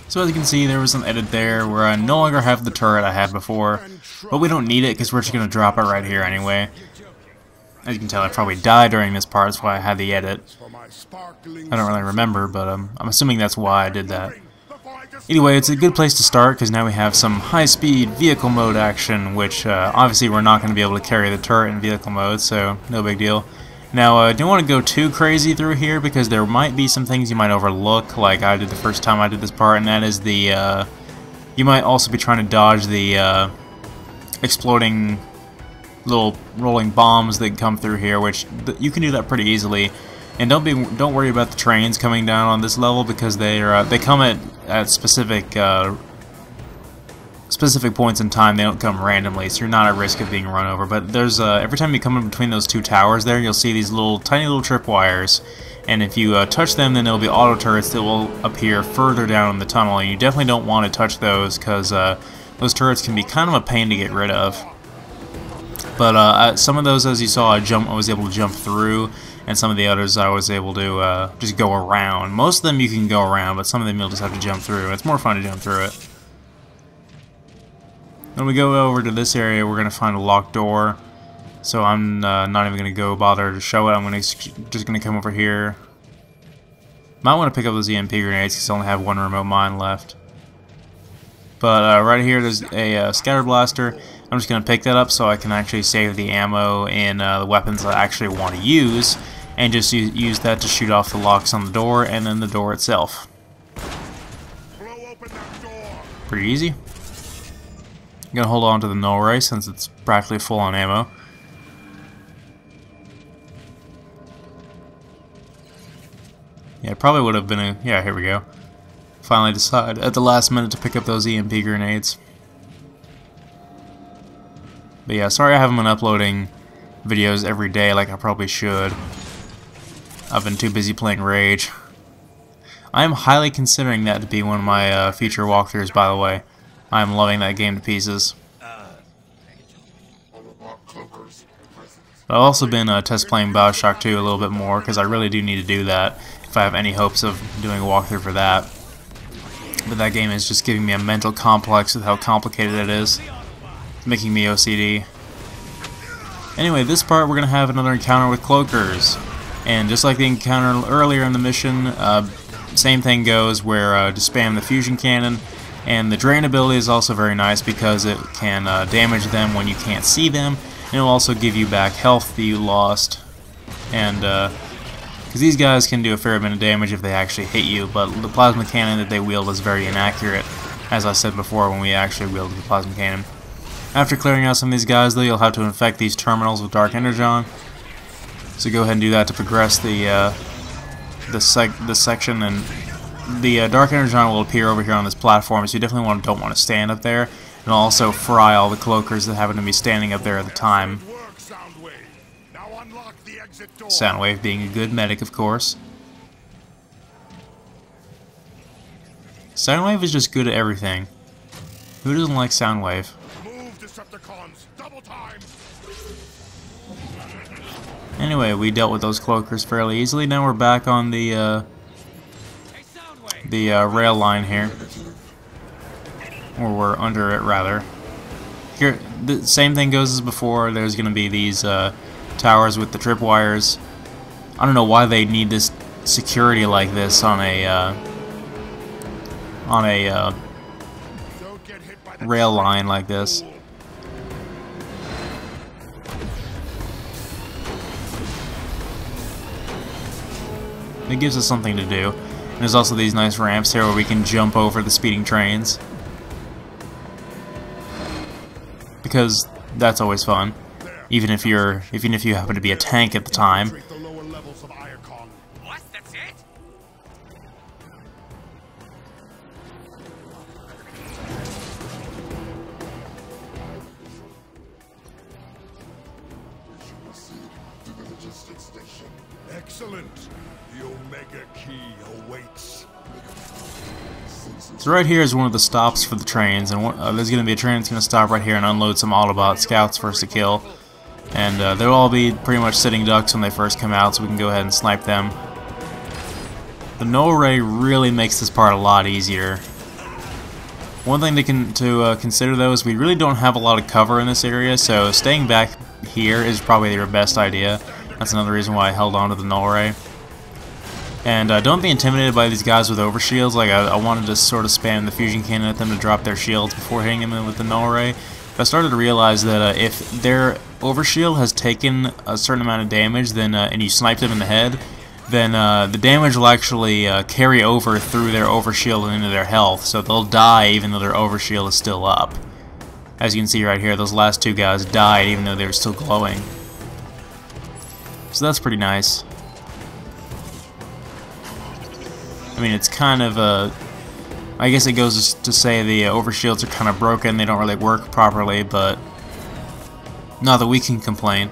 So as you can see, there was an edit there where I no longer have the turret I had before, but we don't need it because we're just going to drop it right here anyway. As you can tell, I probably died during this part, that's why I had the edit. I don't really remember, but I'm assuming that's why I did that. Anyway, it's a good place to start because now we have some high-speed vehicle mode action, which obviously we're not going to be able to carry the turret in vehicle mode, so no big deal. Now, I don't want to go too crazy through here because there might be some things you might overlook, like I did the first time I did this part, and that is the, you might also be trying to dodge the exploding little rolling bombs that come through here, which you can do that pretty easily. And don't worry about the trains coming down on this level because they come at specific points in time. They don't come randomly, so you're not at risk of being run over. But there's every time you come in between those two towers there, you'll see these tiny little tripwires, and if you touch them, then there'll be auto turrets that will appear further down in the tunnel. And you definitely don't want to touch those because those turrets can be kind of a pain to get rid of. But some of those, as you saw, I was able to jump through, and some of the others I was able to just go around. Most of them you can go around, but some of them you'll just have to jump through. It's more fun to jump through it. When we go over to this area, we're going to find a locked door. So I'm not even going to bother to show it. I'm just going to come over here. Might want to pick up those EMP grenades because I only have one remote mine left. But right here, there's a scatter blaster. I'm just going to pick that up so I can actually save the ammo in the weapons I actually want to use, and just use that to shoot off the locks on the door and then the door itself. Pretty easy. I'm going to hold on to the null ray since it's practically full on ammo. Yeah, it probably would have been a... yeah, here we go. Finally decide at the last minute to pick up those EMP grenades. But yeah, sorry I haven't been uploading videos every day like I probably should. I've been too busy playing Rage. I am highly considering that to be one of my future walkthroughs, by the way. I am loving that game to pieces. I've also been test playing Bioshock 2 a little bit more because I really do need to do that if I have any hopes of doing a walkthrough for that. But that game is just giving me a mental complex with how complicated it is. Making me OCD. Anyway, this part we're going to have another encounter with cloakers. And just like the encounter earlier in the mission, same thing goes where to spam the fusion cannon. And the drain ability is also very nice because it can damage them when you can't see them. And it will also give you back health that you lost. And because these guys can do a fair bit of damage if they actually hit you, but the plasma cannon that they wield is very inaccurate, as I said before when we actually wielded the plasma cannon. After clearing out some of these guys, though, you'll have to infect these terminals with Dark Energon. So go ahead and do that to progress the section, and the Dark Energon will appear over here on this platform. So you definitely don't want to stand up there, and also fry all the cloakers that happen to be standing up there at the time. Soundwave being a good medic, of course. Soundwave is just good at everything. Who doesn't like Soundwave? Anyway, we dealt with those cloakers fairly easily. Now we're back on the rail line here, or we're under it rather. Here, the same thing goes as before. There's going to be these towers with the tripwires. I don't know why they need this security like this on a rail line like this. It gives us something to do. And there's also these nice ramps here where we can jump over the speeding trains, because that's always fun, even if you happen to be a tank at the time. What? That's it? Excellent. The Omega Key awaits. So right here is one of the stops for the trains, and there's going to be a train that's going to stop right here and unload some Autobot scouts for us to kill. And they'll all be pretty much sitting ducks when they first come out, so we can go ahead and snipe them. The null ray really makes this part a lot easier. One thing to consider though is we really don't have a lot of cover in this area, so staying back here is probably your best idea. That's another reason why I held on to the null ray. And don't be intimidated by these guys with overshields. Like I wanted to sort of spam the fusion cannon at them to drop their shields before hitting them with the null ray. But I started to realize that if their overshield has taken a certain amount of damage, then and you sniped them in the head, then the damage will actually carry over through their overshield and into their health. So they'll die even though their overshield is still up. As you can see right here, those last two guys died even though they were still glowing. So that's pretty nice. I mean, it's kind of I guess it goes to say the overshields are kind of broken, they don't really work properly, but not that we can complain.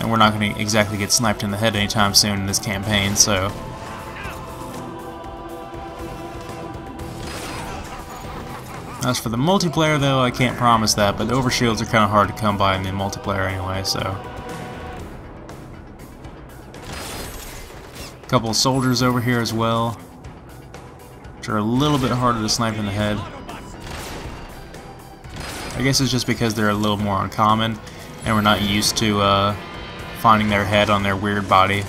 And we're not going to exactly get sniped in the head anytime soon in this campaign, so... As for the multiplayer, though, I can't promise that, but the overshields are kind of hard to come by in the multiplayer anyway, so... A couple of soldiers over here as well, which are a little bit harder to snipe in the head. I guess it's just because they're a little more uncommon, and we're not used to finding their head on their weird body.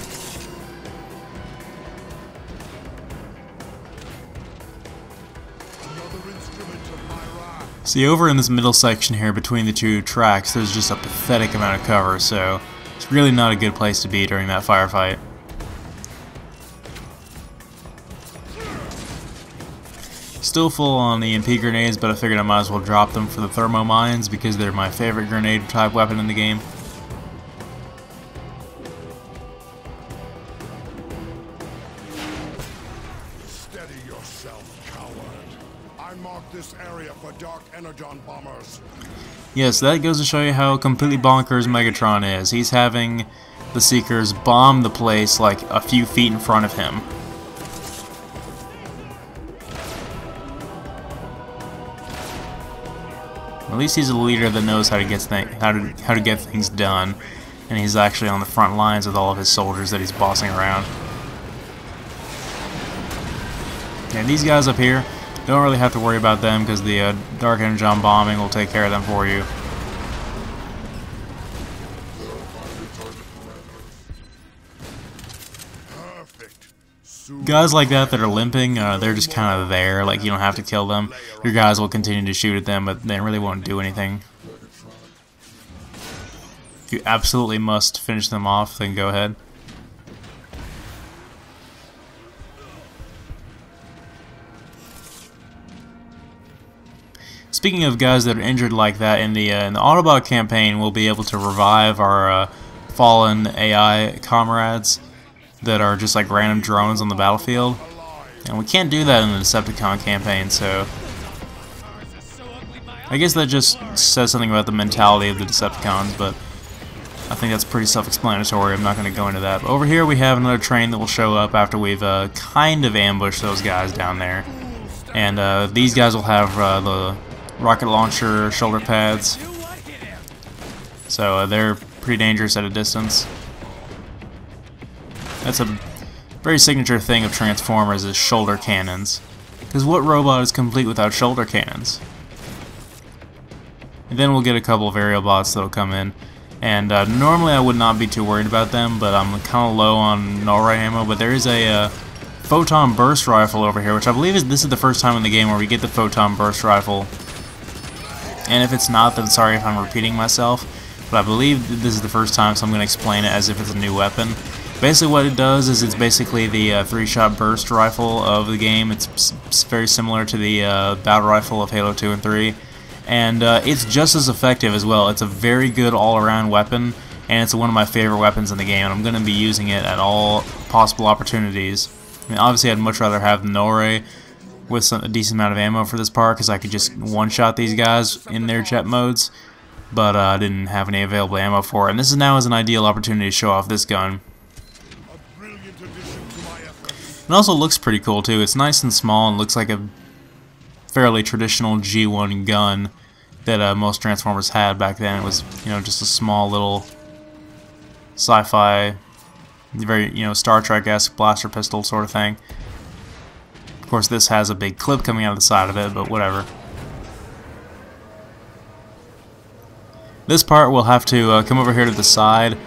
See, over in this middle section here between the two tracks, there's just a pathetic amount of cover, so it's really not a good place to be during that firefight. Still full on the EMP grenades, but I figured I might as well drop them for the thermo mines because they're my favorite grenade type weapon in the game. Steady yourself, coward. I marked this area for dark energon bombers. Yes, that goes to show you how completely bonkers Megatron is. He's having the Seekers bomb the place like a few feet in front of him. At least he's a leader that knows how to get things done, and he's actually on the front lines with all of his soldiers that he's bossing around. And these guys up here, don't really have to worry about them because the Dark Energon bombing will take care of them for you. Guys like that are limping, they're just kind of there, like you don't have to kill them. Your guys will continue to shoot at them, but they really won't do anything. If you absolutely must finish them off, then go ahead. Speaking of guys that are injured like that, in the Autobot campaign, we'll be able to revive our fallen AI comrades that are just like random drones on the battlefield, and we can't do that in the Decepticon campaign, so I guess that just says something about the mentality of the Decepticons, but I think that's pretty self-explanatory. I'm not going to go into that. But over here we have another train that will show up after we've kind of ambushed those guys down there, and these guys will have the rocket launcher shoulder pads, so they're pretty dangerous at a distance. That's a very signature thing of Transformers is shoulder cannons. Because what robot is complete without shoulder cannons? And then we'll get a couple of aerial bots that'll come in. And normally I would not be too worried about them, but I'm kind of low on null ray ammo. But there is a photon burst rifle over here, which I believe this is the first time in the game where we get the photon burst rifle. And if it's not, then sorry if I'm repeating myself. But I believe this is the first time, so I'm going to explain it as if it's a new weapon. Basically what it does is it's basically the 3-shot burst rifle of the game. It's very similar to the battle rifle of Halo 2 and 3. And it's just as effective as well. It's a very good all-around weapon, and it's one of my favorite weapons in the game, and I'm going to be using it at all possible opportunities. I mean, obviously I'd much rather have the null ray with a decent amount of ammo for this part, because I could just one-shot these guys in their jet modes, but I didn't have any available ammo for it. And this is now an ideal opportunity to show off this gun. It also looks pretty cool too. It's nice and small and looks like a fairly traditional G1 gun that most Transformers had back then. It was, you know, just a small little sci-fi, very, you know, Star Trek-esque blaster pistol sort of thing. Of course, this has a big clip coming out of the side of it, but whatever. This part we'll have to come over here to the side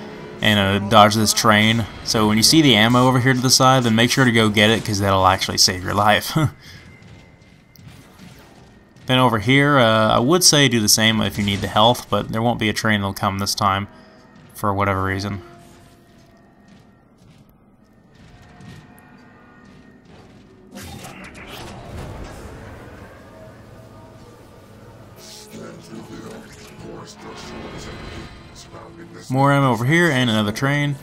and dodge this train. So when you see the ammo over here to the side, then make sure to go get it, because that'll actually save your life. Then over here, I would say do the same if you need the health, but there won't be a train that'll come this time, for whatever reason. More ammo over here, and another train.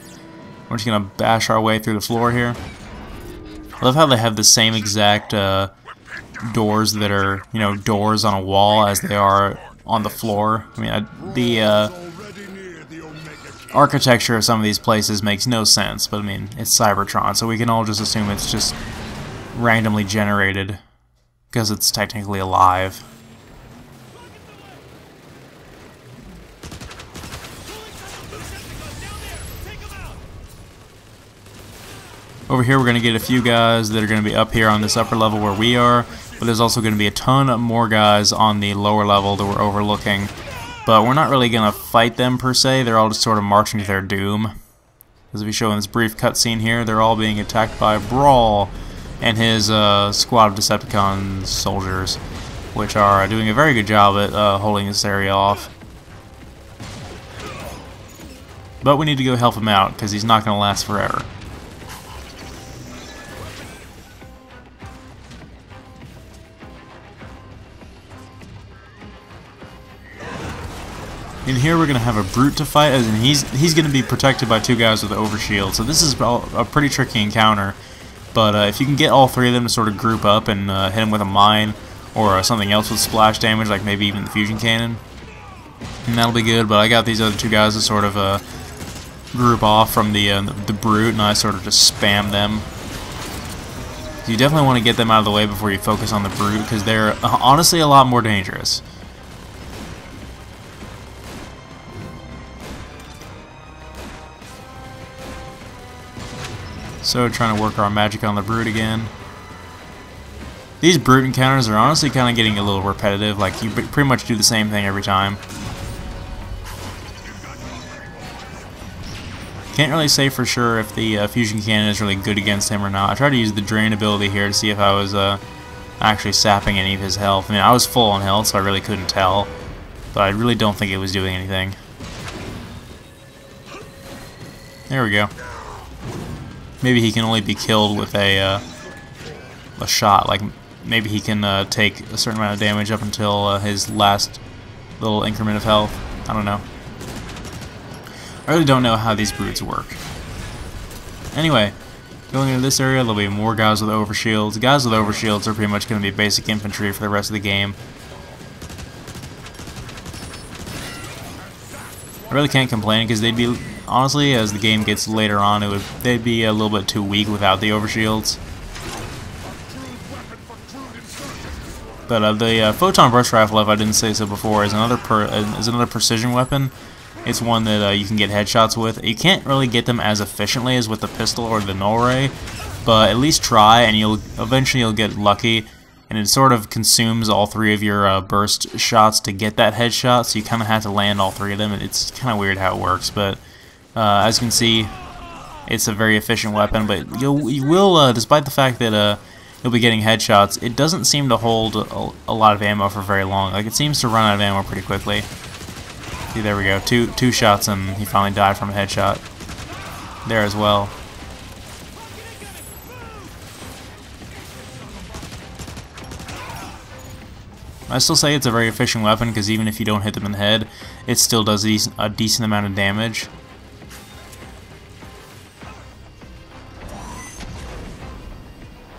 We're just gonna bash our way through the floor here. I love how they have the same exact doors that are, you know, doors on a wall as they are on the floor. I mean, the architecture of some of these places makes no sense, but I mean, it's Cybertron, so we can all just assume it's just randomly generated because it's technically alive. Over here we're going to get a few guys that are going to be up here on this upper level where we are, but there's also going to be a ton more guys on the lower level that we're overlooking. But we're not really going to fight them per se, they're all just sort of marching to their doom. As we show in this brief cutscene here, they're all being attacked by Brawl and his squad of Decepticon soldiers, which are doing a very good job at holding this area off. But we need to go help him out, because he's not going to last forever. In here we're going to have a brute to fight, as in he's going to be protected by two guys with the overshield, so this is a pretty tricky encounter. But if you can get all three of them to sort of group up and hit him with a mine or something else with splash damage, like maybe even the fusion cannon, and that'll be good. But I got these other two guys to sort of group off from the brute, and I sort of just spam them. So you definitely want to get them out of the way before you focus on the brute, because they're honestly a lot more dangerous. So trying to work our magic on the brute again. These brute encounters are honestly kind of getting a little repetitive, like you pretty much do the same thing every time. Can't really say for sure if the fusion cannon is really good against him or not. I tried to use the drain ability here to see if I was actually sapping any of his health. I mean, I was full on health, so I really couldn't tell, but I really don't think it was doing anything. There we go. Maybe he can only be killed with a shot. Like maybe he can take a certain amount of damage up until his last little increment of health. I don't know. I really don't know how these brutes work. Anyway, going into this area, there'll be more guys with overshields. Guys with overshields are pretty much going to be basic infantry for the rest of the game. I really can't complain, because they'd be, honestly, as the game gets later on, they'd be a little bit too weak without the overshields. But the photon burst rifle, if I didn't say so before, is another precision weapon. It's one that you can get headshots with. You can't really get them as efficiently as with the pistol or the null ray, but at least try, and eventually you'll get lucky. And it sort of consumes all three of your burst shots to get that headshot, so you kind of have to land all three of them. It's kind of weird how it works, but as you can see, it's a very efficient weapon. But you will, despite the fact that you'll be getting headshots, it doesn't seem to hold a lot of ammo for very long. Like, it seems to run out of ammo pretty quickly. See, there we go. Two shots, and he finally died from a headshot there as well. I still say it's a very efficient weapon, because even if you don't hit them in the head, it still does a decent amount of damage.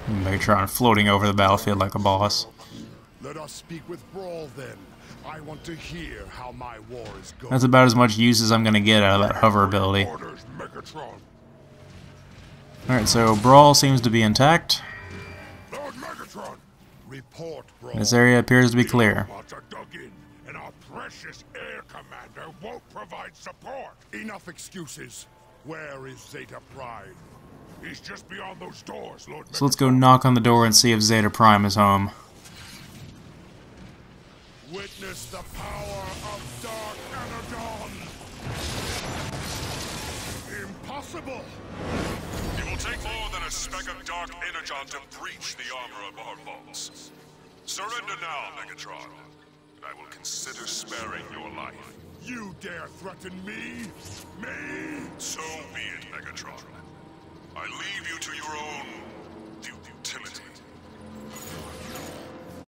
Megatron floating over the battlefield like a boss. Let us speak with Brawl then. I want to hear how my war is going. That's about as much use as I'm going to get out of that hover ability. Alright, so Brawl seems to be intact. Lord Megatron, report, Brawl. This area appears to be clear. And our precious air commander won't provide support. Enough excuses. Where is Zeta Prime? He's just beyond those doors, Lord. So let's go knock on the door and see if Zeta Prime is home. Witness the power of Dark Energon. Impossible. It will take more than a speck of Dark Energon to breach the armor of our vaults. Surrender now, Megatron, and I will consider sparing your life. You dare threaten me?